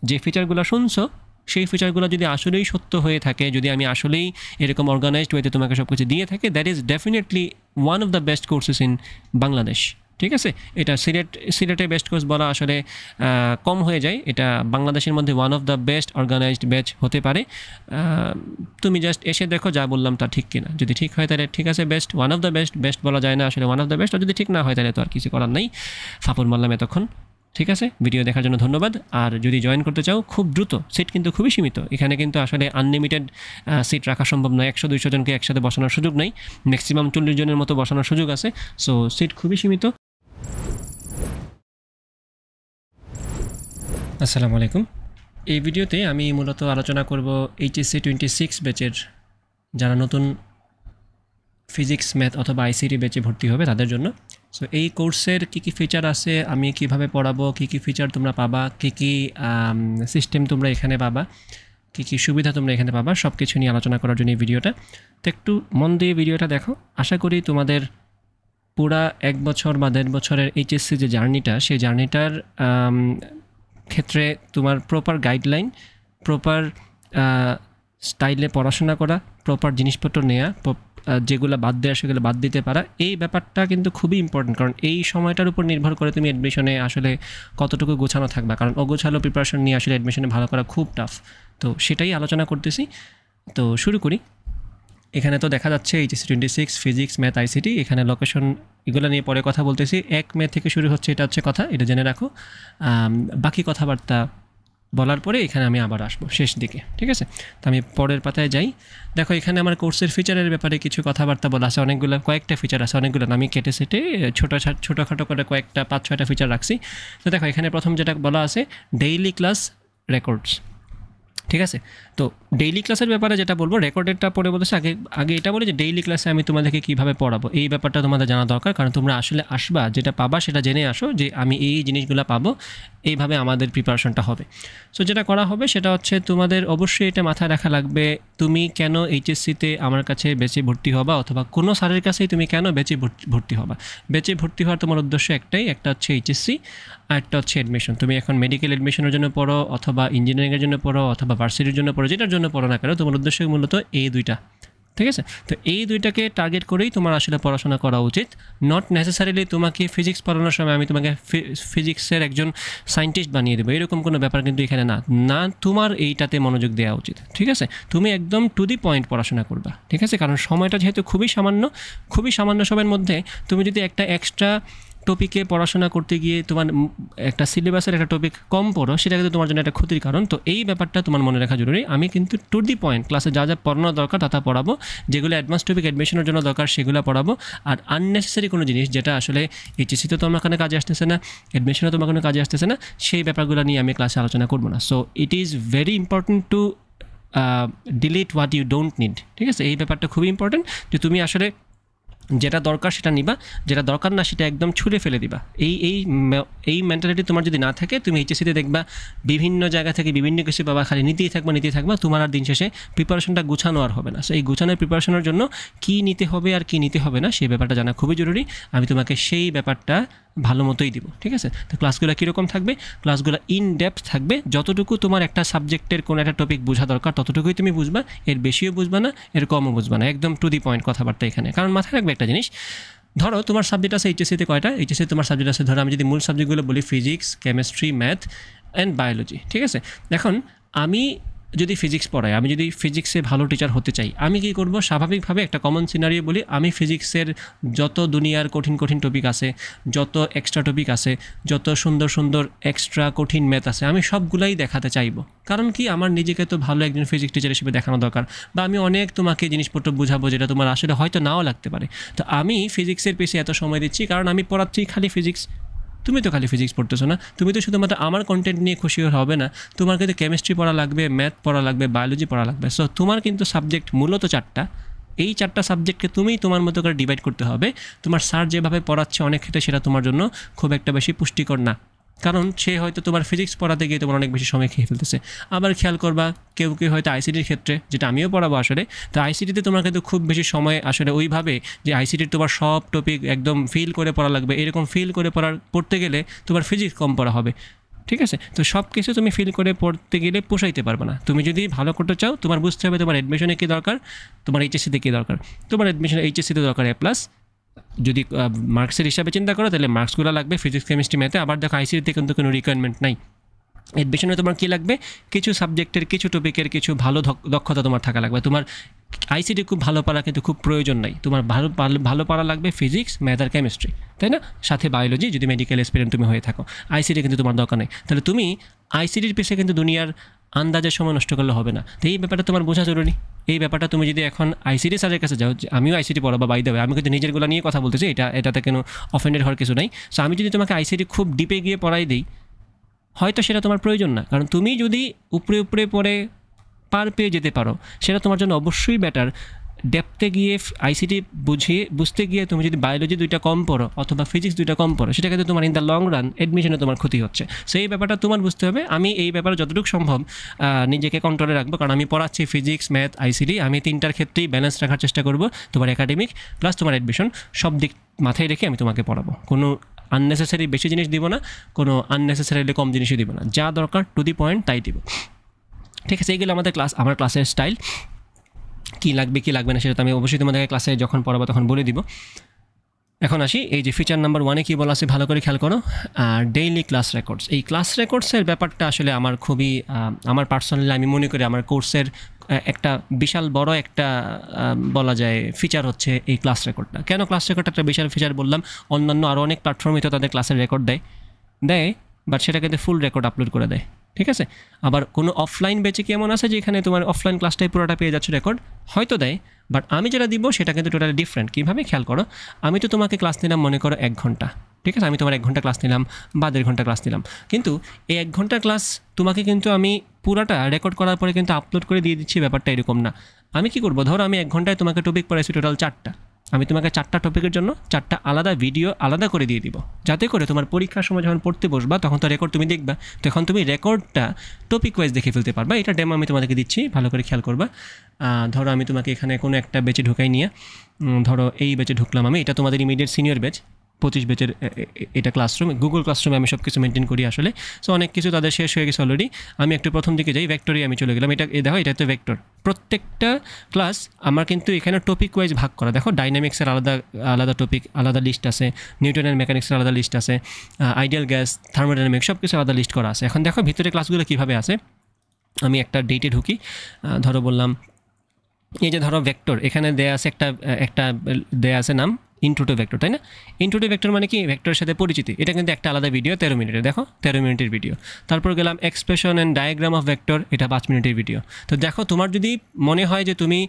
যে ফিচারগুলো শুনছো সেই ফিচারগুলো যদি আসলেই সত্য হয়ে থাকে, যদি আমি আসলেই এরকম অর্গানাইজড ওয়েতে তোমাকে সব কিছু দিয়ে থাকে, that is definitely one of the best courses in Bangladesh. ঠিক আছে, এটা সিলেটে বেস্ট কোর্স বলা আসলে কম হয়ে যায়, এটা বাংলাদেশের মধ্যে one of the best organized batch হতে পারে। তুমি জাস্ট এসে দেখো যা বললাম তা ঠিক কিনা, যদি ঠিক হয় তাহলে ঠিক আছে, best, one of the best বলা যায় না আসলে, ওয়ান অফ দ্য বেস্ট। আর যদি ঠিক না হয় তাহলে তো আর কিছু করার নেই, ফাপড় মারলাম এতক্ষণ। ঠিক আছে, ভিডিও দেখার জন্য ধন্যবাদ। আর যদি জয়েন করতে চাও খুব দ্রুত, সিট কিন্তু খুবই সীমিত, এখানে কিন্তু আসলে আনলিমিটেড সিট রাখা সম্ভব নয়, 100-200 জনকে একসাথে বসানোর সুযোগ নেই, ম্যাক্সিমাম 40 জনের মতো বসানোর সুযোগ আছে, সো সিট খুবই সীমিত। আসসালামু আলাইকুম। এই ভিডিওতে আমি মূলত আলোচনা করব এইচএসসি 26 ব্যাচের যারা নতুন ফিজিক্স, ম্যাথ অথবা আইসিটি ব্যাচে ভর্তি হবে তাদের জন্য। সো এই কোর্সের কী কী ফিচার আছে, আমি কিভাবে পড়াবো, কী কী ফিচার তোমরা পাবা, কী কী সিস্টেম তোমরা এখানে পাবা, কী কী সুবিধা তোমরা এখানে পাবা, সব কিছু নিয়ে আলোচনা করার জন্য এই ভিডিওটা। তো একটু মন দিয়ে ভিডিওটা দেখো, আশা করি তোমাদের পুরা 1 বছর বা 1.5 বছরের এইচএসসি যে জার্নিটা, সেই জার্নিটার ক্ষেত্রে তোমার প্রপার গাইডলাইন, প্রপার স্টাইলে পড়াশোনা করা, প্রপার জিনিসপত্র নেওয়া, যেগুলো বাদ দেওয়া সেগুলো বাদ দিতে পারা, এই ব্যাপারটা কিন্তু খুবই ইম্পর্টেন্ট। কারণ এই সময়টার উপর নির্ভর করে তুমি অ্যাডমিশনে আসলে কতটুকু গোছানো থাকবে, কারণ অগোছালো প্রিপারেশন নিয়ে আসলে অ্যাডমিশনে ভালো করা খুব টাফ। তো সেটাই আলোচনা করতেছি। তো শুরু করি। এখানে তো দেখা যাচ্ছে এইচএসসি 26 ফিজিক্স, ম্যাথ, আইসিটি, এখানে লোকেশন এগুলো নিয়ে পরে কথা বলতেছি। 1 মে থেকে শুরু হচ্ছে, এটা হচ্ছে কথা, এটা জেনে রাখো। বাকি কথাবার্তা বলার পরে এখানে আমি আবার আসবো শেষ দিকে, ঠিক আছে? তো আমি পরের পাতায় যাই। দেখো এখানে আমার কোর্সের ফিচারের ব্যাপারে কিছু কথাবার্তা বলা আছে, অনেকগুলো, কয়েকটা ফিচার আছে, অনেকগুলো আমি কেটে সেটে ছোটোখাটো করে কয়েকটা 5-6টা ফিচার রাখছি। তো দেখো এখানে প্রথম যেটা বলা আছে, ডেইলি ক্লাস রেকর্ডস। ঠিক আছে, তো ডেইলি ক্লাসের ব্যাপারে যেটা বলবো, রেকর্ডেরটা পরে বলতেছে, আগে এটা বলি যে ডেইলি ক্লাসে আমি তোমাদেরকে কীভাবে পড়াবো, এই ব্যাপারটা তোমাদের জানা দরকার। কারণ তোমরা আসলে আসবা, যেটা পাবা সেটা জেনে আসো যে আমি এই জিনিসগুলো পাবো, এইভাবে আমাদের প্রিপারেশনটা হবে। সো যেটা করা হবে সেটা হচ্ছে, তোমাদের অবশ্যই এটা মাথায় রাখা লাগবে, তুমি কেন এইচএসসিতে আমার কাছে বেচে ভর্তি হবা, অথবা কোনো স্যারের কাছেই তুমি কেন বেচে ভর্তি হবা। বেচে ভর্তি হওয়ার তোমার উদ্দেশ্য একটাই, একটা হচ্ছে এইচএসসি, আর একটা হচ্ছে অ্যাডমিশন। তুমি এখন মেডিকেল অ্যাডমিশনের জন্য পড়ো, অথবা ইঞ্জিনিয়ারিংয়ের জন্য পড়ো, অথবা ভার্সিটির জন্য পড়ো, যেটার জন্য পড়ো না কেন, তোমার উদ্দেশ্য মূলত এই দুইটা। ঠিক আছে, তো এই দুইটাকে টার্গেট করেই তোমার আসলে পড়াশোনা করা উচিত। নট নেসেসারিলি তোমাকে ফিজিক্স পড়ানোর সময় আমি তোমাকে ফিজিক্সের একজন সায়েন্টিস্ট বানিয়ে দেবো, এরকম কোনো ব্যাপার কিন্তু এখানে না, তোমার এইটাতে মনোযোগ দেওয়া উচিত। ঠিক আছে, তুমি একদম টু দি পয়েন্ট পড়াশোনা করবা। ঠিক আছে, কারণ সময়টা যেহেতু খুবই সামান্য সময়ের মধ্যে তুমি যদি একটা এক্সট্রা টপিকে পড়াশোনা করতে গিয়ে তোমার একটা সিলেবাসের একটা টপিক কম পড়ো, সেটা কিন্তু তোমার জন্য একটা ক্ষতির কারণ। তো এই ব্যাপারটা তোমার মনে রাখা জরুরি। আমি কিন্তু টু দি পয়েন্ট ক্লাসে যা যা পড়ানো দরকার তা পড়াবো, যেগুলো অ্যাডভান্স টপিক অ্যাডমিশনের জন্য দরকার সেগুলো পড়াবো। আর আননেসেসারি কোনো জিনিস যেটা আসলে এইচএসসিতে তোমার ওখানে কাজে আসতেছে না, অ্যাডমিশনে তোমার কোনো কাজে আসতেছে না, সেই ব্যাপারগুলো নিয়ে আমি ক্লাসে আলোচনা করবো না। So it is very important to delete what you don't need. ঠিক আছে, এই ব্যাপারটা খুবই ইম্পর্টেন্ট যে তুমি আসলে যেটা দরকার সেটা নিবা, যেটা দরকার না সেটা একদম ছুঁড়ে ফেলে দিবা। এই মেন্টালিটি তোমার যদি না থাকে, তুমি এইচএসসিতে দেখবা বিভিন্ন জায়গা থেকে বিভিন্ন কিছু পাবা, খালি নিতেই থাকবা, তোমার আর দিন শেষে প্রিপারেশনটা গুছানো আর হবে না। সো এই গুছানোর প্রিপারেশনের জন্য কী নিতে হবে আর কী নিতে হবে না সেই ব্যাপারটা জানা খুবই জরুরি। আমি তোমাকে সেই ব্যাপারটা ভালো মতোই দিব। ঠিক আছে, তো ক্লাসগুলো কীরকম থাকবে? ক্লাসগুলো ইন ডেপথ থাকবে, যতটুকু তোমার একটা সাবজেক্টের কোনো একটা টপিক বোঝা দরকার ততটুকুই তুমি বুঝবা, এর বেশিও বুঝবা না, এর কমও বুঝবা না, একদম টু দি পয়েন্ট কথাবার্তা এখানে। কারণ মাথায় রাখবে একটা জিনিস, ধরো তোমার সাবজেক্ট আছে এইচএসসিতে কয়টা, এইচএসসিতে তোমার সাবজেক্ট আছে, ধরো আমি যদি মূল সাবজেক্টগুলো বলি, physics, chemistry, math and biology. ঠিক আছে, এখন আমি যদি ফিজিক্স পড়াই, আমি যদি ফিজিক্সে ভালো টিচার হতে চাই, আমি কী করব? স্বাভাবিকভাবে একটা কমন সিনারিও বলি, আমি ফিজিক্সের যত দুনিয়ার কঠিন টপিক আছে, যত এক্সট্রা টপিক আছে, যত সুন্দর এক্সট্রা কঠিন ম্যাথ আছে, আমি সবগুলাই দেখাতে চাইবো। কারণ কি, আমার নিজেকে তো ভালো একজন ফিজিক্স টিচার হিসেবে দেখানো দরকার, বা আমি অনেক তোমাকে জিনিসপত্র বুঝাবো যেটা তোমার আসলে হয়তো নাও লাগতে পারে। তো আমি ফিজিক্সের পেছনে এত সময় দিচ্ছি কারণ আমি পড়াচ্ছি খালি ফিজিক্স। তুমি তো খালি ফিজিক্স পড়তেছো না, তুমি তো শুধুমাত্র আমার কন্টেন্ট নিয়ে খুশি হবে না, তোমার কিন্তু কেমিস্ট্রি পড়া লাগবে, ম্যাথ পড়া লাগবে, বায়োলজি পড়া লাগবে। সো তোমার কিন্তু সাবজেক্ট মূলত 4টা। এই 4টা সাবজেক্টকে তুমি তোমার মতো করে ডিভাইড করতে হবে। তোমার স্যার যেভাবে পড়াচ্ছে অনেক ক্ষেত্রে সেটা তোমার জন্য খুব একটা বেশি পুষ্টিকর না, কারণ সে হয়তো তোমার ফিজিক্স পড়াতে গিয়ে তোমার অনেক বেশি সময় খেয়ে ফেলতেছে। আবার খেয়াল করবা, কেউ হয়তো আইসিটির ক্ষেত্রে, যেটা আমিও পড়াবো আসলে, তো আইসিটিতে তোমার কিন্তু খুব বেশি সময় আসলে ওইভাবে যে আইসিটির তোমার সব টপিক একদম ফিল করে পড়া লাগবে, এরকম ফিল করে পড়তে গেলে তোমার ফিজিক্স কম পড়া হবে। ঠিক আছে? তো সব কিছু তুমি ফিল করে পড়তে গেলে পোষাইতে পারবে না। তুমি যদি ভালো করতে চাও তোমার বুঝতে হবে তোমার অ্যাডমিশনে কী দরকার, তোমার এইচএসসিতে কী দরকার। তোমার অ্যাডমিশন এইচএসসিতে দরকার A+, যদি মার্কসের হিসাবে চিন্তা করো তাহলে মার্কসগুলো লাগবে ফিজিক্স কেমিস্ট্রি ম্যাথে। আবার দেখো আইসিটিতে কিন্তু কোনো রিকোয়ারমেন্ট নাই। অ্যাডমিশনে তোমার কী লাগবে, কিছু সাবজেক্টের কিছু টপিকের কিছু ভালো দক্ষতা তোমার থাকা লাগবে। তোমার আইসিটি খুব ভালো পারা কিন্তু খুব প্রয়োজন নাই, তোমার ভালো পারা লাগবে ফিজিক্স ম্যাথ আর কেমিস্ট্রি, তাই না? সাথে বায়োলজি যদি মেডিকেল স্টুডেন্ট তুমি হয়ে থাকো। আইসিটি কিন্তু তোমার দরকার নেই। তাহলে তুমি আইসিটির পিছিয়ে কিন্তু দুনিয়ার আন্দাজের সময় নষ্ট করলে হবে না। তো এই ব্যাপারটা তোমার বোঝা জরুরি। এই ব্যাপারটা তুমি যদি এখন আইসিটি স্যারের কাছে যাও, আমিও আইসিটি পড়া বা বাইদে আমি কিন্তু নিজেরগুলো নিয়ে কথা বলতেছি, এটাতে কোনো অফেন্ডেড হওয়ার কিছু নাই। সো আমি যদি তোমাকে আইসিটি খুব ডিপে গিয়ে পড়াই দিই, হয়তো সেটা তোমার প্রয়োজন না। কারণ তুমি যদি উপরে উপরে পড়ে পার পেয়ে যেতে পারো, সেটা তোমার জন্য অবশ্যই বেটার। ডেপথে গিয়ে আইসিটি বুঝতে গিয়ে তুমি যদি বায়োলজি 2টা কম পড়ো অথবা ফিজিক্স 2টা কম পড়ো, সেটা কিন্তু তোমার ইন দ্য লং রান অ্যাডমিশনে তোমার ক্ষতি হচ্ছে। সেই ব্যাপারটা তোমার বুঝতে হবে। আমি এই ব্যাপারে যতটুকু সম্ভব নিজেকে কন্ট্রোলে রাখবো, কারণ আমি পড়াচ্ছি ফিজিক্স ম্যাথ আইসিটি, আমি 3টার ক্ষেত্রেই ব্যালেন্স রাখার চেষ্টা করব। তোমার একাডেমিক প্লাস তোমার অ্যাডমিশন সব দিক মাথায় রেখে আমি তোমাকে পড়াবো। কোনো আননেসেসারি বেশি জিনিস দিব না, কোনো আননেসেসারিলি কম জিনিসই দিব না, যা দরকার টু দি পয়েন্ট তাই দিব। ঠিক আছে, এইগুলো আমার ক্লাসের স্টাইল। কী লাগবে কী লাগবে না সেটা তো আমি অবশ্যই তোমাদেরকে ক্লাসে যখন পড়াবো তখন বলে দিব। এখন আসি এই যে ফিচার নাম্বার 1-এ কী বলা আছে ভালো করে খেয়াল করো। Daily class records. এই ক্লাস রেকর্ডসের ব্যাপারটা আসলে আমার খুবই আমার পার্সোনালি আমি মনে করি আমার কোর্সের একটা বিশাল বড় একটা বলা যায় ফিচার হচ্ছে এই ক্লাস রেকর্ডটা। কেন ক্লাস রেকর্ডটা একটা বিশাল ফিচার বললাম? অন্যান্য আরও অনেক প্ল্যাটফর্মে তো তাদের ক্লাসের রেকর্ড দেয়, বাট সেটা কিন্তু ফুল রেকর্ড আপলোড করে দেয়। ঠিক আছে, আবার কোনো অফলাইন ব্যাচে কি এমন আছে যে এখানে তোমার অফলাইন ক্লাসটাই পুরোটা পেয়ে যাচ্ছে রেকর্ড? হয়তো দেয়, বাট আমি যেটা দিব সেটা কিন্তু টোটালি ডিফারেন্ট। কীভাবে খেয়াল করো, আমি তো তোমাকে ক্লাস নিলাম মনে করো 1 ঘন্টা, ঠিক আছে? আমি তোমার 1 ঘন্টা ক্লাস নিলাম বা 1.5 ঘন্টা ক্লাস নিলাম, কিন্তু এই 1 ঘন্টা ক্লাস তোমাকে কিন্তু আমি পুরাটা রেকর্ড করার পরে কিন্তু আপলোড করে দিয়ে দিচ্ছি। ব্যাপারটা এরকম না। আমি কি করবো, ধরো আমি 1 ঘন্টায় তোমাকে টপিক পড়াইছি টোটাল 4টা, আমি তোমাকে 4টা টপিকের জন্য 4টা আলাদা ভিডিও আলাদা করে দিয়ে দিব, যাতে করে তোমার পরীক্ষার সময় যখন পড়তে বসবা তখন তো রেকর্ড তুমি দেখবা, তখন তুমি রেকর্ডটা টপিক ওয়াইজ দেখে ফেলতে পারবা। এটা ডেমো আমি তোমাদেরকে দিচ্ছি, ভালো করে খেয়াল করবা। ধরো আমি তোমাকে এখানে কোনো একটা ব্যাচে ঢুকাই নিয়ে, ধরো এই ব্যাচে ঢুকলাম আমি, এটা তোমাদের ইমিডিয়েট সিনিয়র ব্যাচ 25 ব্যাচের এটা ক্লাসরুম, গুগল ক্লাসরুমে আমি সব কিছু মেনটেন করি আসলে। সো অনেক কিছু তাদের শেষ হয়ে গেছে অলরেডি। আমি একটু প্রথম দিকে যাই, ভেক্টরে আমি চলে গেলাম। এটা দেখো, এটা তো ভেক্টর। প্রত্যেকটা ক্লাস আমার কিন্তু এখানে টপিক ওয়াইজ ভাগ করা। দেখো ডাইনামিক্সের আলাদা আলাদা টপিক, আলাদা লিস্ট আছে, নিউটনের মেকানিক্সের আলাদা লিস্ট আছে, আইডিয়াল গ্যাস, থার্মোডাইনামিক্স সব কিছু আলাদা লিস্ট করা আছে। এখন দেখো ভিতরে ক্লাসগুলো কীভাবে আছে। আমি একটা ডেটে ঢুকি, ধরো বললাম এই যে ধরো ভেক্টর, এখানে দেয়া আছে একটা দেয়া আছে নাম ইন্ট্রো টু ভেক্টর, তাই না? ইন্ট্রো টু ভেক্টর মানে কি, ভেক্টরের সাথে পরিচিতি। এটা কিন্তু একটা আলাদা ভিডিও 13 মিনিটের, দেখো 13 মিনিটের ভিডিও। তারপর গেলাম expression and diagram of vector, এটা 5 মিনিটের ভিডিও। তো দেখো তোমার যদি মনে হয় যে তুমি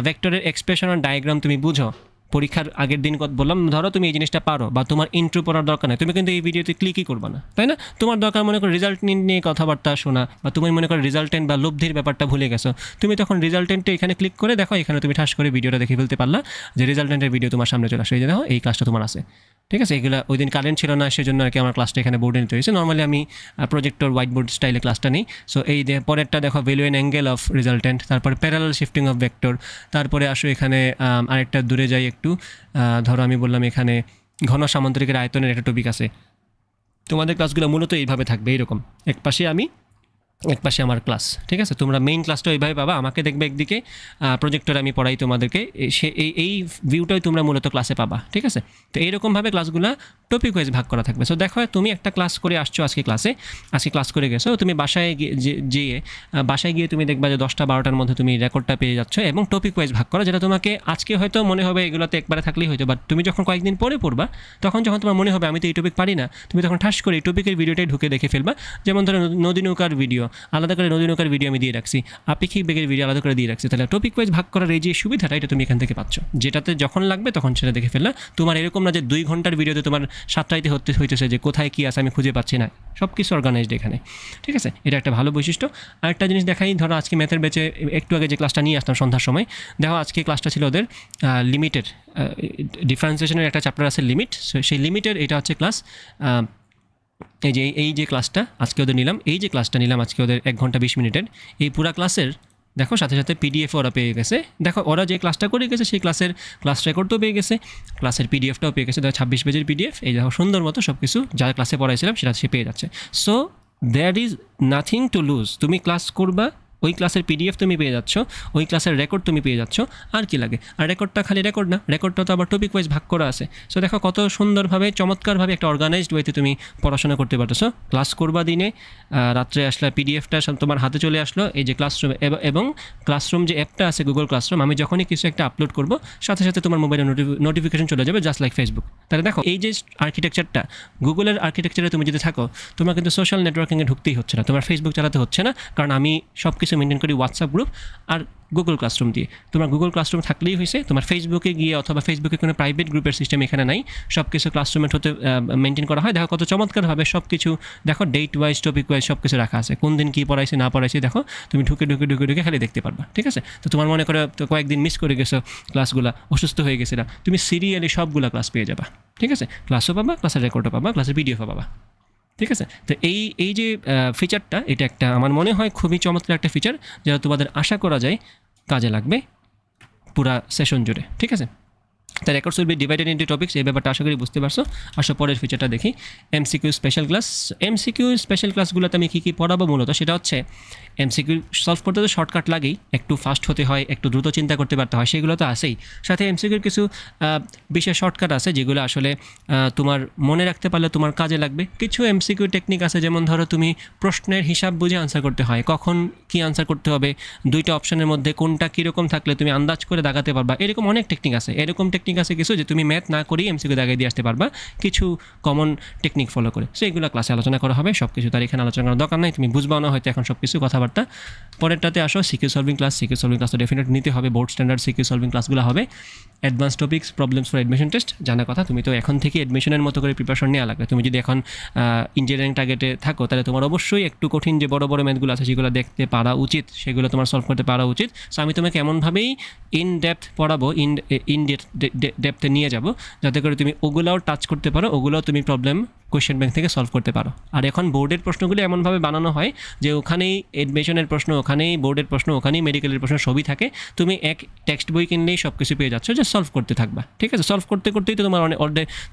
ভেক্টরের এক্সপ্রেশন অ্যান্ড ডায়াগ্রাম তুমি বুঝো, পরীক্ষার আগের দিন বললাম ধরো তুমি এই জিনিসটা পারো বা তোমার ইন্ট্রো পড়ার দরকার নেই, তুমি কিন্তু এই ভিডিওতে ক্লিকই করবে না, তাই না? তোমার দরকার মনে করো রেজাল্ট নিয়ে কথাবার্তা শোনা, বা তুমি মনে করো রেজাল্টেন্ট বা লব্ধির ব্যাপারটা ভুলে গেছো, তুমি তখন রেজাল্টেন্টে এখানে ক্লিক করে দেখো, এখানে তুমি ঠাস করে ভিডিওটা দেখে ফেলতে পারলা যে রেজাল্টেন্টের ভিডিও তোমার সামনে চলে আসে। এই যে দেখো এই ক্লাসটা তোমার আছে, ঠিক আছে? এগুলো ওই দিন কারেন্ট ছিল না, সেজন্য আর কি আমার ক্লাসটা এখানে বোর্ডে নিতে হয়েছে। নর্মালি আমি প্রজেক্টর হোয়াইট বোর্ড স্টাইলে ক্লাসটা নিই। সো এই পরেরটা দেখো value and angle of resultant, তারপরে প্যারালাল শিফটিং অফ ভেক্টর, তারপরে আসো এখানে আরেকটা দূরে যাই একটু, ধরো আমি বললাম এখানে ঘন সামান্তরিকের আয়তনের একটা টপিক আছে। তোমাদের ক্লাসগুলো মূলত এইভাবে থাকবে, এইরকম এক পাশে আমার ক্লাস, ঠিক আছে? তোমরা মেইন ক্লাসটা এইভাবে পাবা, আমাকে দেখবে একদিকে, প্রজেক্টরে আমি পড়াই তোমাদেরকে, এই ভিউটাই তোমরা মূলত ক্লাসে পাবা, ঠিক আছে? তো এইরকমভাবে ক্লাসগুলো টপিক ওয়াইজ ভাগ করা থাকবে। সো দেখো তুমি একটা ক্লাস করে আসছো, আজকে ক্লাস করে গেছো, তুমি বাসায় গিয়ে তুমি দেখবা যে 10টা 12টার মধ্যে তুমি রেকর্ডটা পেয়ে যাচ্ছ, এবং টপিক ওয়াইজ ভাগ করা, যেটা তোমাকে আজকে হয়তো মনে হবে এগুলোতে একবারে থাকলেই হয়তো, বাট তুমি যখন কয়েকদিন পরে পড়বা, তখন যখন তোমার মনে হবে আমি তো এই টপিক পারি না, তুমি তখন ঠাস করে এই টপিকের ভিডিওটাই ঢুকে দেখে ফেলবা। যেমন ধরো নদী নৌকার ভিডিও আলাদা করে, নদী নৌকার ভিডিও আমি দিয়ে রাখছি, আপেক্ষিক বেগের ভিডিও আলাদা করে দিয়ে রাখছি। তাহলে টপিক ওয়াইজ ভাগ করার এই যে সুবিধাটা, এটা তুমি এখান থেকে পাচ্ছ, যেটাতে যখন লাগবে তখন সেটা দেখে ফেললা। তোমার এরকম না যে 2 ঘন্টার ভিডিওতে তোমার সাতটাইতে হইতেছে যে কোথায় কী আছে আমি খুঁজে পাচ্ছি না, সব কিছু অর্গানাইজড এখানে, ঠিক আছে? এটা একটা ভালো বৈশিষ্ট্য। আরেকটা জিনিস দেখাই, ধরো আজকে ম্যাথের ব্যাচে একটু আগে যে ক্লাসটা নিয়ে আসতাম সন্ধ্যার সময়, দেখো আজকে ক্লাসটা ছিল ওদের লিমিটের, ডিফারেন্সিয়েশনের একটা চ্যাপ্টার আছে লিমিট, সেই লিমিটের এটা হচ্ছে ক্লাস। এই যে ক্লাসটা আজকে ওদের নিলাম, এই যে ক্লাসটা নিলাম আজকে ওদের 1 ঘন্টা 20 মিনিটের, এই পুরা ক্লাসের দেখো সাথে সাথে পিডিএফ ওরা পেয়ে গেছে। দেখো ওরা যে ক্লাসটা করে গেছে সেই ক্লাস রেকর্ডও পেয়ে গেছে, ক্লাসের পিডিএফটাও পেয়ে গেছে। দেখো 26 পেজের পিডিএফ, এই দেখো সুন্দর মতো সব কিছু যা ক্লাসে পড়াইছিলাম সেটা সে পেয়ে যাচ্ছে। So there is nothing to lose. তুমি ক্লাস করবা, ওই ক্লাসের পিডিএফ তুমি পেয়ে যাচ্ছ, ওই ক্লাসের রেকর্ড তুমি পেয়ে যাচ্ছ, আর কি লাগে। আর রেকর্ডটা খালি রেকর্ড না, রেকর্ডটা তো আবার টপিক ওয়াইজ ভাগ করা আছে। সো দেখো কত সুন্দরভাবে চমৎকারভাবে একটা অর্গানাইজড ওয়েতে তুমি পড়াশোনা করতে পারতেছো। ক্লাস করবা দিনে, রাত্রে আসলে পিডিএফটা তোমার হাতে চলে আসলো, এই যে ক্লাসরুম, এবং ক্লাসরুম যে অ্যাপটা আছে গুগল ক্লাসরুম, আমি যখনই কিছু একটা আপলোড করবো সাথে সাথে তোমার মোবাইলে নোটিফিকেশন চলে যাবে, জাস্ট লাইক ফেসবুক। তাহলে দেখো এই যে আর্কিটেকচারটা, গুগলের আর্কিটেকচারে তুমি যদি থাকো, তোমার কিন্তু সোশ্যাল নেটওয়ার্কিংয়ে ঢুকতেই হচ্ছে না, তোমার ফেসবুক চালাতে হচ্ছে না, কারণ আমি সব কিছু মেনটেন করি হোয়াটসঅ্যাপ গ্রুপ আর গুগল ক্লাসরুম দিয়ে। তোমার গুগল ক্লাসরুম থাকলেই হয়েছে, তোমার ফেসবুকে গিয়ে অথবা ফেসবুকে কোনো প্রাইভেট গ্রুপের সিস্টেম এখানে নাই, সব কিছু ক্লাসরুমে হতে মেনটেন করা হয়। দেখো কত চমৎকারভাবে সব কিছু, দেখো ডেট ওয়াইজ টপিক ওয়াইজ সব কিছু রাখা আছে, কোন দিন কী পড়াইছে না পড়াইছে দেখো তুমি ঢুকে খালি দেখতে পারবা, ঠিক আছে। তো তোমার মনে করে তো কয়েকদিন মিস করে গেছো ক্লাসগুলো, অসুস্থ হয়ে গেছিলা, তুমি সিরিয়ালি সবগুলো ক্লাস পেয়ে যাবা, ঠিক আছে। ক্লাসও পাবা, ক্লাসের রেকর্ডও পাবা, ক্লাসের পিডিএফও পাবা, ঠিক আছে। তো এই যে ফিচারটা, এটা একটা আমার মনে হয় খুবই চমৎকার একটা ফিচার, যেটা তোমাদের আশা করা যায় কাজে লাগবে পুরা সেশন জুড়ে, ঠিক আছে। তাই records will be divided into topics, এই ব্যাপারটা আশা করি বুঝতে পারছো। আসো পরের ফিচারটা দেখি, MCQ special class. MCQ special ক্লাসগুলোতে আমি কী পড়াবো মূলত, সেটা হচ্ছে এমসিকিউ সলভ করতে তো শর্টকাট লাগেই, একটু ফাস্ট হতে হয়, একটু দ্রুত চিন্তা করতে পারতে হয়, সেগুলো তো আছেই। সাথে এমসিকিউর কিছু বিশেষ শর্টকাট আছে যেগুলো আসলে তোমার মনে রাখতে পারলে তোমার কাজে লাগবে। কিছু এমসিকিউ টেকনিক আছে, যেমন ধরো তুমি প্রশ্নের হিসাব বুঝে আনসার করতে হয়, কখন কী আনসার করতে হবে, দুইটা অপশনের মধ্যে কোনটা কীরকম থাকলে তুমি আন্দাজ করে দাগাতে পারবা, এরকম অনেক টেকনিক আছে। এরকম টেকনিক আছে কিছু যে তুমি ম্যাথ না করেই এমসিকিউ দাগাই দিয়ে আসতে পারবা, কিছু কমন টেকনিক ফলো করে। সো এগুলো ক্লাসে আলোচনা করা হবে, সব কিছু তার এখানে আলোচনা করার দরকার নাই, তুমি বুঝবাও না হয়তো এখন সব কিছু কথাবার্তা। পরেরটাতে আসো CQ solving class. CQ solving class তো ডেফিনেটলি নিতে হবে, বোর্ড স্ট্যান্ডার্ড সিকিউ সলভিং ক্লাসগুলো হবে। Advance topics, problems for admission test, জানা কথা, তুমি তো এখন থেকে অ্যাডমিশনের মতো করে প্রিপারেশন নেওয়া লাগবে। তুমি যদি এখন ইঞ্জিনিয়ারিং টার্গেটে থাকো, তাহলে তোমার অবশ্যই একটু কঠিন যে বড় বড় ম্যাথগুলো আছে সেগুলো দেখতে পারা উচিত, সেগুলো তোমার সলভ করতে পারা উচিত। সো আমি তোমাকে এমনভাবেই ইন ডেপথ পড়াবো, ইন ডেপথে নিয়ে যাব, যাতে করে তুমি ওগুলোও টাচ করতে পারো, ওগুলোও তুমি প্রবলেম কোয়েশ্চেন ব্যাংক থেকে সলভ করতে পারো। আর এখন বোর্ডের প্রশ্নগুলো এমনভাবে বানানো হয় যে ওখানেই অ্যাডমিশনের প্রশ্ন, ওখানেই বোর্ডের প্রশ্ন, ওখানেই মেডিকেলের প্রশ্ন, সবই থাকে। তুমি এক টেক্সট বই কিনলেই সব কিছু পেয়ে যাচ্ছ, যে সলভ করতে থাকবা, ঠিক আছে। সলভ করতে করতেই তো তোমার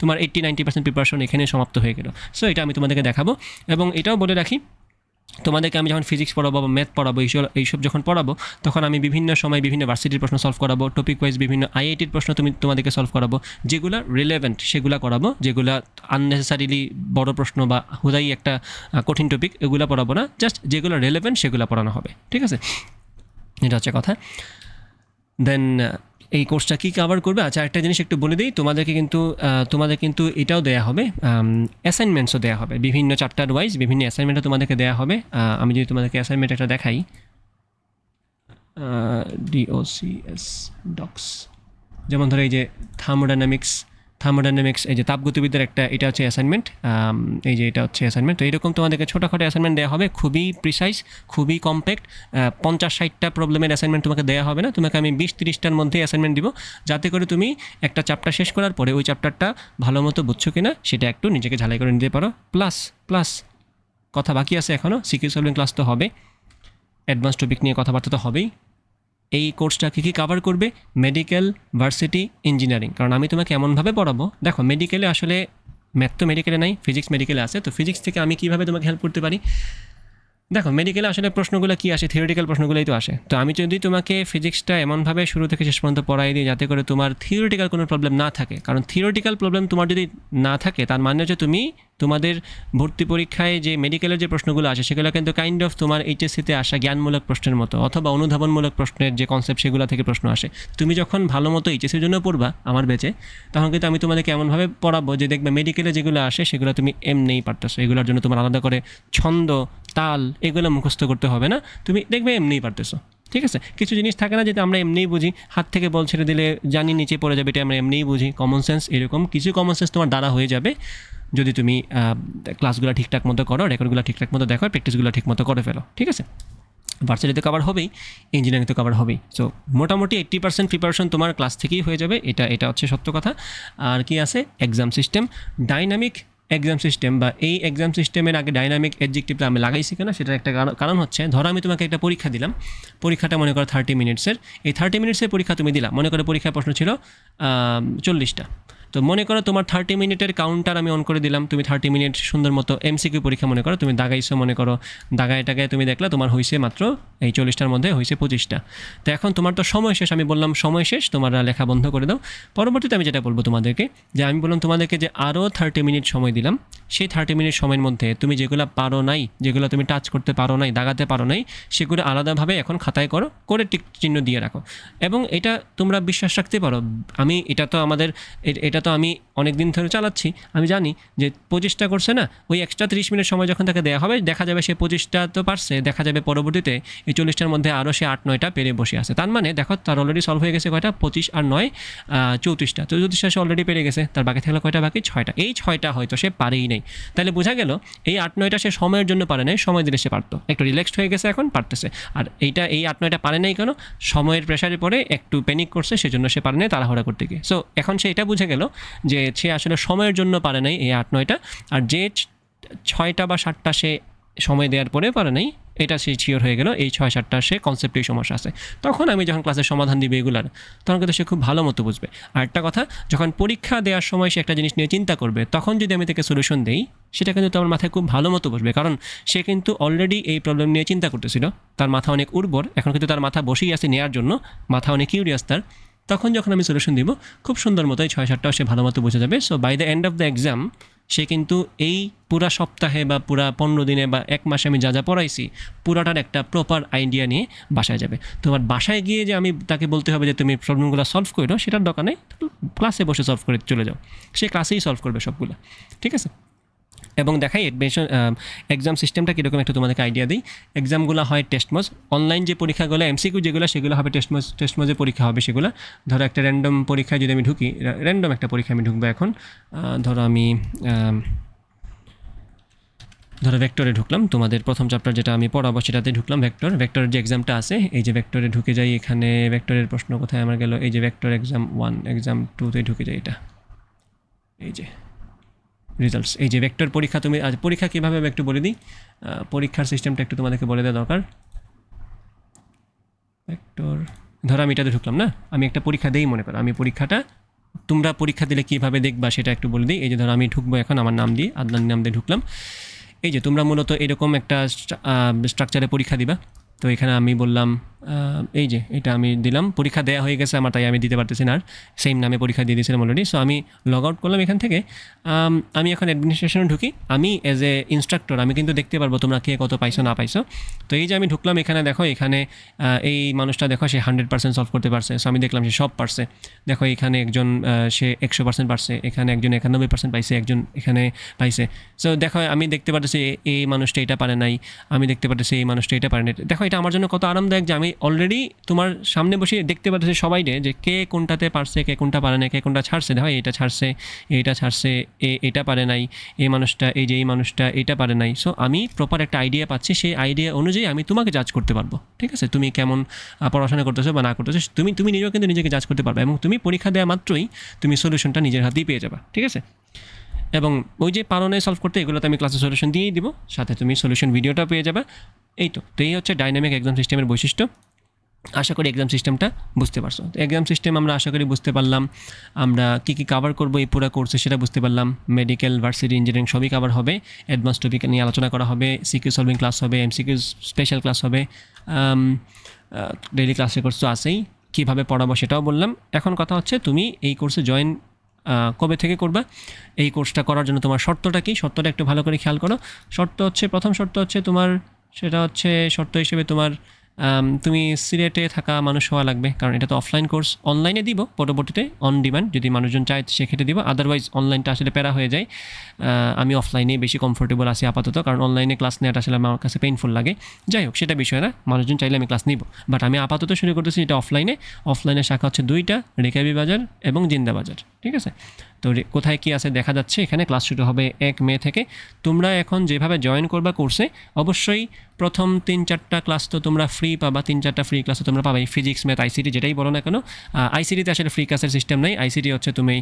তোমার 80-90% প্রিপারেশন এখানে সমাপ্ত হয়ে গেল। সো এটা আমি তোমাদেরকে দেখাবো। এবং এটাও বলে রাখি, তোমাদেরকে আমি যখন ফিজিক্স পড়াবো বা ম্যাথ পড়াবো, এইসব যখন পড়াবো, তখন আমি বিভিন্ন সময় বিভিন্ন ভার্সিটির প্রশ্ন সলভ করাবো, টপিক ওয়াইজ বিভিন্ন আইআইটির প্রশ্ন তোমাদেরকে সলভ করাবো, যেগুলো রিলেভেন্ট সেগুলো করাবো, যেগুলো আননেসেসারিলি বড় প্রশ্ন বা হুদাই একটা কঠিন টপিক এগুলো পড়াবো না, জাস্ট যেগুলো রিলেভেন্ট সেগুলো পড়ানো হবে, ঠিক আছে। এটা হচ্ছে কথা। দেন এই কোর্সটা কী কভার করবে, আচ্ছা একটা জিনিস একটু বলে দিই, তোমাদের কিন্তু এটাও দেওয়া হবে, অ্যাসাইনমেন্টসও দেওয়া হবে, বিভিন্ন চ্যাপ্টার ওয়াইজ বিভিন্ন অ্যাসাইনমেন্টও তোমাদেরকে দেওয়া হবে। আমি যদি তোমাদেরকে অ্যাসাইনমেন্ট একটা দেখাই, DOCS ডক্স, যেমন ধরো এই যে থার্মোডাইনামিক্স, এই যে তাপগতিবিদ্যার একটা, এটা হচ্ছে অ্যাসাইনমেন্ট, এই যে এটা হচ্ছে অ্যাসাইনমেন্ট। তো এরকম তোমাদেরকে ছোটোখাটো অ্যাসাইনমেন্ট দেওয়া হবে, খুবই প্রিসাইজ, খুবই কম্প্যাক্ট, 50-60টা প্রবলেমের অ্যাসাইনমেন্ট তোমাকে দেওয়া হবে না, তোমাকে আমি 20-30টার মধ্যে অ্যাসাইনমেন্ট দিব, যাতে করে তুমি একটা চ্যাপ্টার শেষ করার পরে ওই চ্যাপ্টারটা ভালো মতো বুঝছো কিনা সেটা একটু নিজেকে ঝালাই করে নিতে পারো। প্লাস কথা বাকি আছে এখনও, সিকিউ সলভিং ক্লাস তো হবে, অ্যাডভান্স টপিক নিয়ে কথাবার্তা তো হবেই। এই কোর্সটা কী কভার করবে, মেডিকেল, ভার্সিটি, ইঞ্জিনিয়ারিং। কারণ আমি তোমাকে এমনভাবে পড়াবো, দেখো মেডিকেলে আসলে ম্যাথ তো মেডিকেলে নাই, ফিজিক্স মেডিকেলে আছে, তো ফিজিক্স থেকে আমি কীভাবে তোমাকে হেল্প করতে পারি। দেখো মেডিকেলে আসলে প্রশ্নগুলো কী আসে, থিওরিটিক্যাল প্রশ্নগুলোই তো আসে। তো আমি যদি তোমাকে ফিজিক্সটা এমনভাবে শুরু থেকে শেষ পর্যন্ত পড়াই দিই যাতে করে তোমার থিওরিটিক্যাল কোনো প্রবলেম না থাকে, কারণ থিওরিটিক্যাল প্রবলেম তোমার যদি না থাকে তার মানে হচ্ছে তুমি তোমাদের ভর্তি পরীক্ষায় যে মেডিকেলের যে প্রশ্নগুলো আসে সেগুলো কিন্তু কাইন্ড অফ তোমার এইচএসসিতে আসা জ্ঞানমূলক প্রশ্নের মতো, অথবা অনুধাবনমূলক প্রশ্নের যে কনসেপ্ট সেগুলো থেকে প্রশ্ন আসে। তুমি যখন ভালো মতো এইচএসসির জন্য পড়বা আমার ব্যাচে, তখন কিন্তু আমি তোমাদেরকে এমনভাবে পড়াবো যে দেখবে মেডিকেলে যেগুলো আসে সেগুলো তুমি এমনিই পারতেছো, এগুলোর জন্য তোমার আলাদা করে ছন্দ, তাল এগুলো মুখস্থ করতে হবে না, তুমি দেখবে এমনিই পারতেছো, ঠিক আছে। কিছু জিনিস থাকে না যেটা আমরা এমনিই বুঝি, হাত থেকে বল ছেড়ে দিলে জানি নিচে পড়ে যাবে, এটা আমরা এমনিই বুঝি, কমন সেন্স, এরকম কিছু কমন সেন্স তোমার দ্বারা হয়ে যাবে যদি তুমি ক্লাসগুলো ঠিকঠাক মতো করো, রেকর্ডগুলো ঠিকঠাক মতো দেখো, প্র্যাকটিসগুলো ঠিক মতো করে ফেলো, ঠিক আছে। ভার্সিটিতে কভার হবেই, ইঞ্জিনিয়ারিংতে কভার হবেই। সো মোটামুটি 80% প্রিপারেশন তোমার ক্লাস থেকেই হয়ে যাবে, এটা হচ্ছে সত্য কথা। আর কি আছে, exam system, dynamic exam system, বা এই এক্সাম সিস্টেমের আগে ডাইনামিক অ্যাডজেক্টিভটা আমি লাগাইছি কেন, সেটার একটা কারণ হচ্ছে, ধরো আমি তোমাকে একটা পরীক্ষা দিলাম, পরীক্ষাটা মনে করো 30 মিনিটসের, এই 30 মিনিটসের পরীক্ষা তুমি দিলাম, মনে করো পরীক্ষার প্রশ্ন ছিল 40টা, তো মনে করো তোমার 30 মিনিটের কাউন্টার আমি অন করে দিলাম, তুমি 30 মিনিট সুন্দর মতো এমসিকিউ পরীক্ষা মনে করো তুমি দাগাইছো, মনে করো দাগায় তুমি দেখলা তোমার হয়েছে মাত্র এই 40টার মধ্যে হয়েছে 25টা। তো এখন তোমার তো সময় শেষ, আমি বললাম সময় শেষ, তোমার লেখা বন্ধ করে দাও। পরবর্তীতে আমি যেটা বলবো তোমাদেরকে, যে আমি বললাম তোমাদেরকে যে আরও 30 মিনিট সময় দিলাম, সেই 30 মিনিট সময়ের মধ্যে তুমি যেগুলো পারো নাই, যেগুলো তুমি টাচ করতে পারো নাই, দাগাতে পারো নাই, সেগুলো আলাদাভাবে এখন খাতায় করো, করে টিক চিহ্ন দিয়ে রাখো। এবং এটা তোমরা বিশ্বাস রাখতে পারো, আমি এটা তো আমি অনেক দিন ধরে চালাচ্ছি, আমি জানি যে 25টা করছে না, ওই এক্সট্রা 30 মিনিট সময় যখন তাকে দেওয়া হবে দেখা যাবে সে 25টা তো পারছে, দেখা যাবে পরবর্তীতে এই 40টার মধ্যে আরও সে 8-9টা পেরে বসে আছে। তার মানে দেখো তার অলরেডি সলভ হয়ে গেছে কয়টা, 25 আর 9 34টা, তো 34টা সে অলরেডি পেরে গেছে, তার বাকি থাকলে কয়টা বাকি, 6টা। এই 6টা হয়তো সে পারেই নাই, তাহলে বোঝা গেল এই 8-9টা সে সময়ের জন্য পারে নাই, সময় দিলে সে পারতো, একটু রিল্যাক্সড হয়ে গেছে এখন পারতেছে। আর এই 8-9টা পারে নাই কেন, সময়ের প্রেশারে পড়ে একটু প্যানিক করছে, সেজন্য সে পারে নাই তাড়াহুড়া করতে গিয়ে। সো এখন সে এটা বুঝে গেল যে সে আসলে সময়ের জন্য পারে নাই এই 8-9টা, আর যে 6টা বা 7টা সে সময় দেওয়ার পরে পারে নাই, এটা সে শিওর হয়ে গেল এই 6-7টা সে কনসেপ্টেই সমস্যা আছে। তখন আমি যখন ক্লাসের সমাধান দিবে এগুলার, তখন কিন্তু সে খুব ভালো মতো বুঝবে। আর একটা কথা, যখন পরীক্ষা দেওয়ার সময় সে একটা জিনিস নিয়ে চিন্তা করবে, তখন যদি আমি তাকে সলিউশন দেই, সেটা কিন্তু তোমার মাথায় খুব ভালো মতো বসবে, কারণ সে কিন্তু অলরেডি এই প্রবলেম নিয়ে চিন্তা করতেছিল, তার মাথা অনেক উর্বর, এখন কিন্তু তার মাথা বসেই আছে নেওয়ার জন্য, মাথা অনেক কিউরিয়াস তার। তখন যখন আমি সলিউশন দিব, খুব সুন্দর মতো এই 6-7টাও সে ভালো মতো বুঝে যাবে। So by the end of the exam সে কিন্তু এই পুরা সপ্তাহে বা পুরা 15 দিনে বা 1 মাসে আমি যা যা পড়াইছি পুরাটার একটা প্রপার আইডিয়া নিয়ে বাসায় যাবে। তোমার বাসায় গিয়ে যে আমি তাকে বলতে হবে যে তুমি প্রবলেমগুলো সলভ করো, সেটার দরকার নেই, ক্লাসে বসে সলভ করে চলে যাও, সে ক্লাসেই সলভ করবে সবগুলো, ঠিক আছে। এবং দেখাই এডমিশন এক্সাম সিস্টেমটা কীরকম একটু তোমাদেরকে আইডিয়া দিই। এক্সামগুলো হয় টেস্ট মোজ, অনলাইন যে পরীক্ষাগুলো এমসিকিউ যেগুলো সেগুলো হবে টেস্ট মোজে পরীক্ষা হবে সেগুলো। ধরো একটা র্যান্ডম পরীক্ষায় যদি আমি ঢুকি, র্যান্ডম একটা পরীক্ষা আমি ঢুকবো এখন, ধরো আমি ভেক্টরে ঢুকলাম, তোমাদের প্রথম চ্যাপ্টার যেটা আমি পড়াবো সেটাতে ঢুকলাম, ভেক্টরের যে এক্সামটা আছে, এই যে ভেক্টরে ঢুকে যাই, এখানে ভেক্টরের প্রশ্ন কোথায় আমার গেল, এই যে ভেক্টর এক্সাম 1 এক্সাম 2তে ঢুকে যাই, এটা এই যে রেজাল্টস, এই যে ভেক্টর পরীক্ষা। তুমি আজ পরীক্ষা কীভাবে একটু বলে দিই, পরীক্ষার সিস্টেমটা একটু তোমাদেরকে বলে দেওয়া দরকার। ভেক্টর, ধরো আমি এটাতে ঢুকলাম না, আমি একটা পরীক্ষা দেই, মনে করো আমি পরীক্ষাটা, তোমরা পরীক্ষা দিলে কীভাবে দেখবা সেটা একটু বলে দিই। এই যে ধরো আমি ঢুকবো এখন, আমার নাম দিয়ে আদনান নাম দিয়ে ঢুকলাম। এই যে তোমরা মূলত এরকম একটা স্ট্রাকচারে পরীক্ষা দিবা। তো এখানে আমি বললাম এই যে এটা আমি দিলাম, পরীক্ষা দেওয়া হয়ে গেছে আমার, তাই আমি দিতে পারতেছি না, আর সেম নামে পরীক্ষা দিয়ে দিয়েছিলাম অলরেডি। সো আমি লগ আউট করলাম এখান থেকে, আমি এখন অ্যাডমিনিস্ট্রেশনে ঢুকি, আমি অ্যাজ এ ইনস্ট্রাক্টর আমি কিন্তু দেখতে পারবো তোমরা কে কত পাইছো না পাইছো। তো এই যে আমি ঢুকলাম এখানে, দেখো এখানে এই মানুষটা দেখো সে 100% সলভ করতে পারছে, সো আমি দেখলাম সে সব পারছে। দেখো এখানে একজন সে 100% পারছে, এখানে একজন 91% পাইছে, একজন এখানে পাইছে। সো দেখো আমি দেখতে পারতেছি এই মানুষটা এটা পারে নাই, আমি দেখতে পারতেছি এই মানুষটা এটা পারে নাই। দেখো এটা আমার জন্য কত আরামদায়ক যে আমি অলরেডি তোমার সামনে বসে দেখতে পারতেছি সবাইকে যে কে কোনটাতে পারছে, কে কোনটা পারে না, কে কোনটা ছাড়ছে। দেখো এটা ছাড়ছে, এটা ছাড়ছে, এটা পারে নাই, এই মানুষটা, এই যে এই মানুষটা এটা পারে নাই। সো আমি প্রপার একটা আইডিয়া পাচ্ছি, সেই আইডিয়া অনুযায়ী আমি তোমাকে জাজ করতে পারবো, ঠিক আছে। তুমি কেমন পড়াশোনা করতেছো বা না করতেছো, তুমি নিজেও কিন্তু নিজেকে জাজ করতে পারবে, এবং তুমি পরীক্ষা দেওয়া মাত্রই তুমি সলিউশনটা নিজের হাতেই পেয়ে যাবে, ঠিক আছে। এবং ওই যে পারো নাই সলভ করতে, এগুলোতে আমি ক্লাসে সলিউশন দিয়েই দিব, সাথে তুমি সলিউশন ভিডিওটা পেয়ে যাবে। এই তো এই হচ্ছে ডাইনামিক এক্সাম সিস্টেমের বৈশিষ্ট্য। আশা করি এক্সাম সিস্টেমটা বুঝতে পারছো। তো এক্সাম সিস্টেম আমরা আশা করি বুঝতে পারলাম, আমরা কী কী কভার করবো এই পুরো কোর্সে সেটা বুঝতে পারলাম। মেডিকেল, ভার্সিটি, ইঞ্জিনিয়ারিং সবই কভার হবে, অ্যাডভান্স টপিক নিয়ে আলোচনা করা হবে, সিকিউ সলভিং ক্লাস হবে, এমসিকিউ স্পেশাল ক্লাস হবে, ডেইলি ক্লাস কোর্স তো আছেই, কীভাবে পড়াবো সেটাও বললাম। এখন কথা হচ্ছে তুমি এই কোর্সে জয়েন কবে থেকে করবা, এই কোর্সটা করার জন্য তোমার শর্তটা কি, শর্তটা একটু ভালো করে খেয়াল করো। শর্ত হচ্ছে, প্রথম শর্ত হচ্ছে তোমার, সেটা হচ্ছে শর্ত হিসেবে তোমার তুমি সিলেটে থাকা মানুষ হওয়া লাগবে, কারণ এটা তো অফলাইন কোর্স। অনলাইনে দিব পরবর্তীতে অন ডিমান্ড, যদি মানুষজন চায় সেক্ষেত্রে দিব, আদারওয়াইজ অনলাইনটা আসলে প্যারা হয়ে যায়। আমি অফলাইনেই বেশি কমফোর্টেবল আছি আপাতত, কারণ অনলাইনে ক্লাস নেওয়াটা আসলে আমার কাছে পেইনফুল লাগে। যাই হোক সেটা বিষয় না, মানুষজন চাইলে আমি ক্লাস নিব, বাট আমি আপাতত শুরু করতেছি এটা অফলাইনে। অফলাইনের শাখা হচ্ছে 2টা, রেকাবি বাজার এবং জিন্দা বাজার, ঠিক আছে। তো কোথায় কী আছে দেখা যাচ্ছে এখানে। ক্লাস শুরু হবে 1 মে থেকে। তোমরা এখন যেভাবে জয়েন করবা কোর্সে, অবশ্যই প্রথম 3-4টা ক্লাস তো তোমরা ফ্রি পাবা, 3-4টা ফ্রি ক্লাস তো তোমরা পাবাই, ফিজিক্স, ম্যাথ, আইসিটি যেটাই বলো না কেন। আইসিটিতে আসলে ফ্রি ক্লাসের সিস্টেম নেই, আইসিটি হচ্ছে তুমি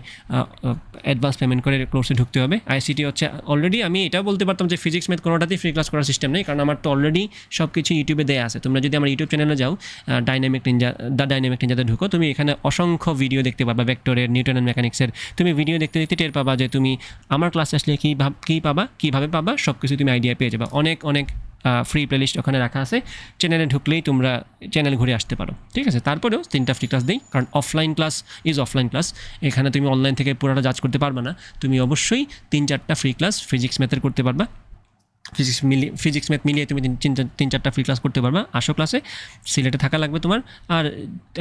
অ্যাডভান্স পেমেন্ট করে কোর্সে ঢুকতে হবে। আইসিটি হচ্ছে অলরেডি, আমি এটাও বলতে পারতাম যে ফিজিক্স, ম্যাথ কোনোটাতেই ফ্রি ক্লাস করার সিস্টেম নেই, কারণ আমার তো অলরেডি সব কিছু ইউটিউবে দেওয়া আছে। তোমরা যদি আমার ইউটিউব চ্যানেলে যাও, দ্য ডাইনামিক নিনজাতে ঢুকো, তুমি এখানে অসংখ্য ভিডিও দেখতে পারবা, ভেক্টরের, নিউটন অ্যান্ড মেকানিক্সের। তুমি ভিডিও ভিডিও দেখতে দেখতে টের পাবা যে তুমি আমার ক্লাসে আসলে কীভাবে পাবা সব কিছু তুমি আইডিয়া পেয়ে যাবে। অনেক ফ্রি প্লেলিস্ট ওখানে রাখা আছে, চ্যানেলে ঢুকলেই তোমরা চ্যানেল ঘুরে আসতে পারো, ঠিক আছে। তারপরেও 3টা ফ্রি ক্লাস দিই, কারণ offline class is offline class, এখানে তুমি অনলাইন থেকে পুরোটা জাজ করতে পারবে না। তুমি অবশ্যই 3-4টা ফ্রি ক্লাস ফিজিক্স ম্যাথের করতে পারবা, ফিজিক্স ম্যাথ মিলিয়ে তুমি 3-4টা ফ্রি ক্লাস করতে পারবা। আসো ক্লাসে, সিলেটে থাকা লাগবে তোমার। আর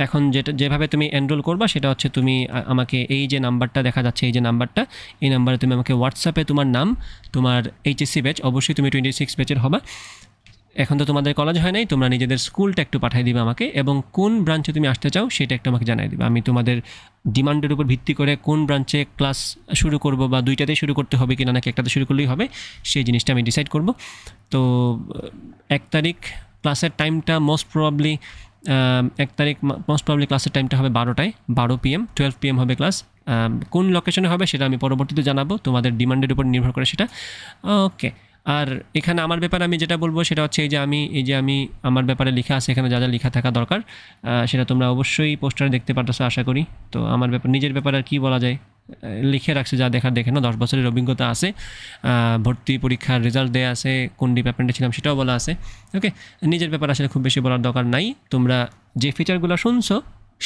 এখন যেভাবে তুমি এনরোল করবা সেটা হচ্ছে তুমি আমাকে এই যে নাম্বারটা দেখা যাচ্ছে, এই যে নাম্বারটা, এই নাম্বারে তুমি আমাকে হোয়াটসঅ্যাপে তোমার নাম, তোমার এইচএসসি ব্যাচ, অবশ্যই তুমি 26 ব্যাচের হবা। এখন তো তোমাদের কলেজ হয় নাই, তোমরা নিজেদের স্কুলটা একটু পাঠিয়ে দিবে আমাকে, এবং কোন ব্রাঞ্চে তুমি আসতে চাও সেটা একটু আমাকে জানিয়ে দিবে। আমি তোমাদের ডিমান্ডের উপর ভিত্তি করে কোন ব্রাঞ্চে ক্লাস শুরু করব, বা 2টাতেই শুরু করতে হবে কিনা নাকি একটাতে শুরু করলেই হবে, সেই জিনিসটা আমি ডিসাইড করব। তো 1 তারিখ ক্লাসের টাইমটা মোস্ট প্রবাবলি ক্লাসের টাইমটা হবে 12টায়, 12 PM, 12 PM হবে ক্লাস। কোন লোকেশনে হবে সেটা আমি পরবর্তীতে জানাবো, তোমাদের ডিমান্ডের উপর নির্ভর করে সেটা। ওকে, আর এখানে আমার ব্যাপারে আমি যেটা বলবো সেটা হচ্ছে এই যে আমি আমার ব্যাপারে লেখা আছে, এখানে যা যা লেখা থাকা দরকার সেটা তোমরা অবশ্যই পোস্টারে দেখতে পারতেছো আশা করি। তো আমার নিজের ব্যাপারে আর কী বলা যায়, লিখে রাখছে যা দেখে না, 10 বছরের অভিজ্ঞতা আছে, ভর্তি পরীক্ষার রেজাল্ট দেওয়া আছে, কোন ডিপার্টমেন্টে ছিলাম সেটাও বলা আছে। ওকে, নিজের ব্যাপারে আসলে খুব বেশি বলার দরকার নাই। তোমরা যে ফিচারগুলো শুনছো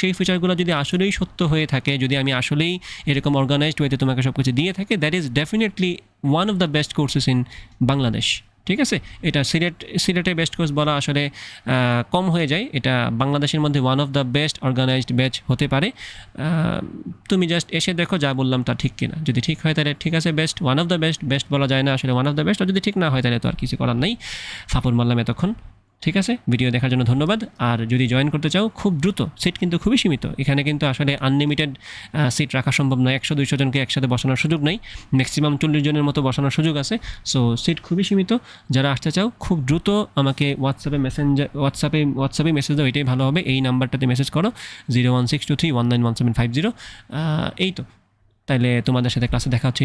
সেই ফিচারগুলো যদি আসলেই সত্য হয়ে থাকে, যদি আমি আসলেই এরকম অর্গানাইজড ওয়েতে তোমাকে সব কিছু দিয়ে থাকে, that is definitely one of the best courses in Bangladesh, ঠিক আছে। এটা সিলেটে বেস্ট কোর্স বলা আসলে কম হয়ে যায়, এটা বাংলাদেশের মধ্যে one of the best organized batch হতে পারে। তুমি জাস্ট এসে দেখো যা বললাম তা ঠিক কিনা, যদি ঠিক হয় তাহলে ঠিক আছে, best, one of the best বলা যায় না আসলে, ওয়ান অফ দ্য বেস্ট। আর যদি ঠিক না হয় তাহলে তো আর কিছু করার নেই, ফাপড় মারলাম এতক্ষণ, ঠিক আছে। ভিডিও দেখার জন্য ধন্যবাদ। আর যদি জয়েন করতে চাও খুব দ্রুত, সিট কিন্তু খুবই সীমিত, এখানে কিন্তু আসলে আনলিমিটেড সিট রাখা সম্ভব নয়, 100-200 জনকে একসাথে বসানোর সুযোগ নেই, ম্যাক্সিমাম 40 জনের মতো বসানোর সুযোগ আছে। সো সিট খুবই সীমিত, যারা আসতে চাও খুব দ্রুত আমাকে হোয়াটসঅ্যাপে মেসেজ দাও, এটাই ভালো হবে। এই নাম্বারটাতে মেসেজ করো, 01623191750। এই তো, তাইলে তোমাদের সাথে ক্লাসে দেখা হচ্ছে।